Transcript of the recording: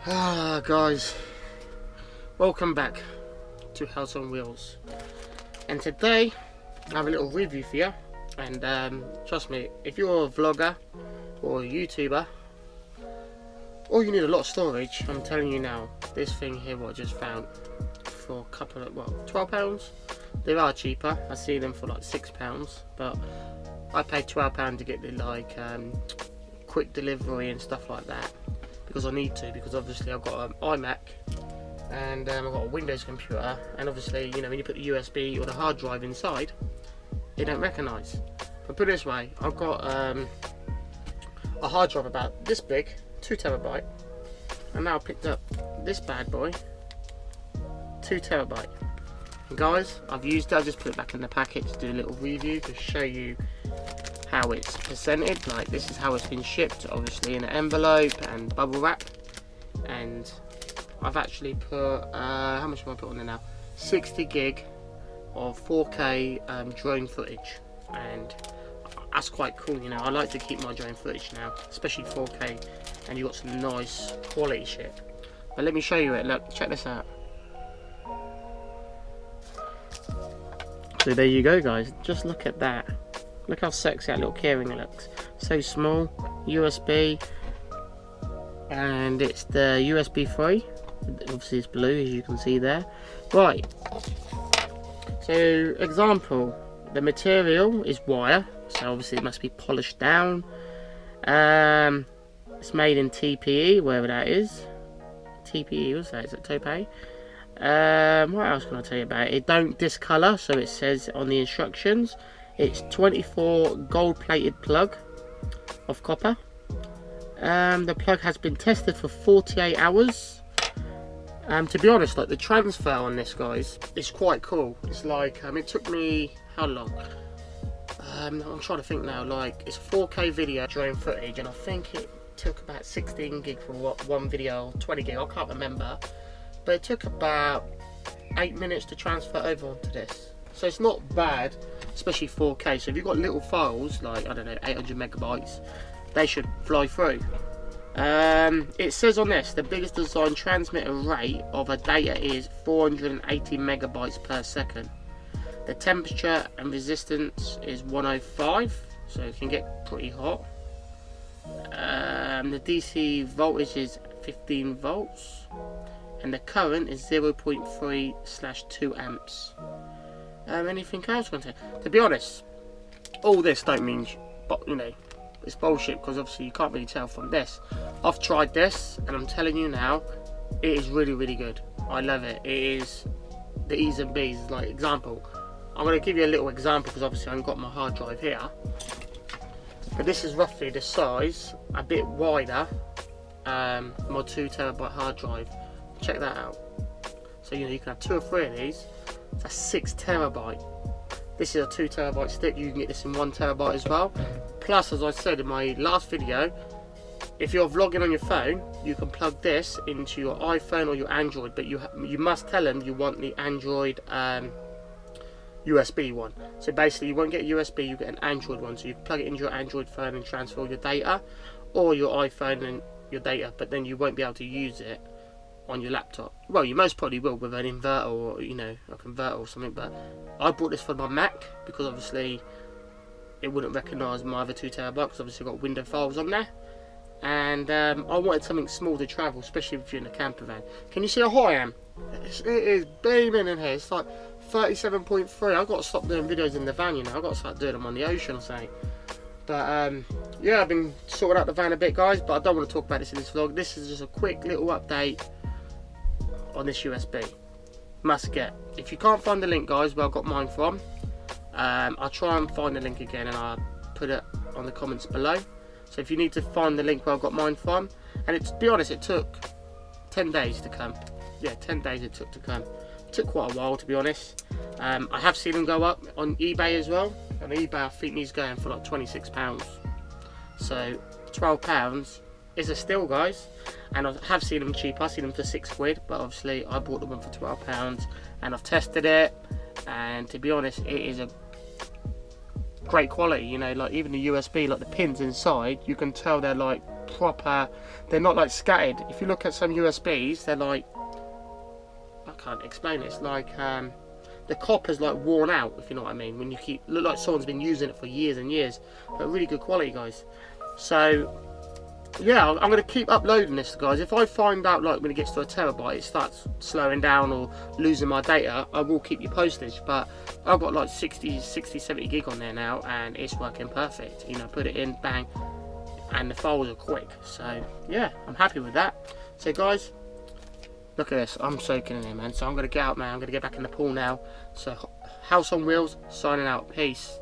Guys, welcome back to House on Wheels, and today I have a little review for you. And trust me, if you're a vlogger or a YouTuber or you need a lot of storage, I'm telling you now, this thing here what I just found for a couple of, well, £12. They are cheaper. I see them for like £6, but I paid £12 to get the quick delivery and stuff like that, because I need to, because obviously I've got an iMac and I've got a Windows computer, and obviously, you know, when you put the USB or the hard drive inside, it don't recognise. But put it this way, I've got a hard drive about this big, 2 TB, and now I picked up this bad boy, 2 TB. And guys, I've used it. I've just put it back in the packet to do a little review to show you how it's presented. Like, this is how it's been shipped, obviously in an envelope and bubble wrap. And I've actually put how much have I put on there now? 60 gig of 4K drone footage, and that's quite cool. You know, I like to keep my drone footage now, especially 4K, and you got some nice quality shit. But let me show you it. Look, check this out. So there you go, guys. Just look at that. Look how sexy that little keyring looks. So small, USB, and it's the USB 3. Obviously it's blue, as you can see there. Right. So, example, the material is wire, so obviously it must be polished down. It's made in TPE, wherever that is. TPE, what's that? Is it Topay? What else can I tell you about it? It don't discolor, so it says on the instructions. It's 24 gold-plated plug of copper. The plug has been tested for 48 hours. To be honest, like, the transfer on this, guys, is quite cool. It's like, it took me, how long? I'm trying to think now. Like, it's 4K video drone footage, and I think it took about 16 gig for one video, 20 gig, I can't remember. But it took about 8 minutes to transfer over onto this. So it's not bad, especially 4K. So if you've got little files, like, I don't know, 800 megabytes, they should fly through. It says on this, the biggest design transmitter rate of a data is 480 megabytes per second. The temperature and resistance is 105, so it can get pretty hot. The DC voltage is 15 volts, and the current is 0.3/2 amps. Anything else I can say? To be honest, all this don't mean, but you know, it's bullshit, because obviously you can't really tell from this. I've tried this, and I'm telling you now, it is really, really good. I love it. It is the E's and B's. Like, example, I'm going to give you a little example, because obviously I've got my hard drive here. But this is roughly the size, a bit wider, my 2 TB hard drive. Check that out. So, you know, you can have 2 or 3 of these. That's 6 TB. This is a 2 TB stick. You can get this in 1 TB as well. Plus, as I said in my last video, if you're vlogging on your phone, you can plug this into your iPhone or your Android, but you must tell them you want the Android USB one. So basically, you won't get a USB, you get an Android one. So you can plug it into your Android phone and transfer your data, or your iPhone and your data, but then you won't be able to use it on your laptop. Well, you most probably will with an inverter, or, you know, a converter or something. But I bought this for my Mac because obviously it wouldn't recognise my other 2 TB, because obviously I've got window files on there. And I wanted something small to travel, especially if you're in a camper van. Can you see how hot I am? It is beaming in here. It's like 37.3. I've got to stop doing videos in the van, you know. I've got to start doing them on the ocean or something. But yeah, I've been sorting out the van a bit, guys, but I don't want to talk about this in this vlog. This is just a quick little update on this USB. Must get. If you can't find the link, guys, where I got mine from, I'll try and find the link again, and I'll put it on the comments below. So if you need to find the link where I got mine from, and to be honest, it took 10 days to come. Yeah, 10 days it took to come. It took quite a while, to be honest. I have seen them go up on eBay as well. On eBay, I think these going for like £26. So £12 is a steal, guys. And I have seen them cheaper. I've seen them for £6, but obviously I bought the one for £12, and I've tested it. And to be honest, it is a great quality, you know. Like, even the USB, like the pins inside, you can tell they're like proper, they're not like scattered. If you look at some USBs, they're like, I can't explain it, it's like the copper's like worn out, if you know what I mean, when you look like someone's been using it for years and years, but really good quality, guys. So yeah, I'm going to keep uploading this, guys. If I find out like when it gets to a terabyte it starts slowing down or losing my data, I will keep you posted. But I've got like 70 gig on there now and it's working perfect. You know, put it in, bang, and the files are quick. So yeah, I'm happy with that. So guys, look at this, I'm soaking in here, man. So I'm going to get out, man. I'm going to get back in the pool now. So House on Wheels signing out. Peace.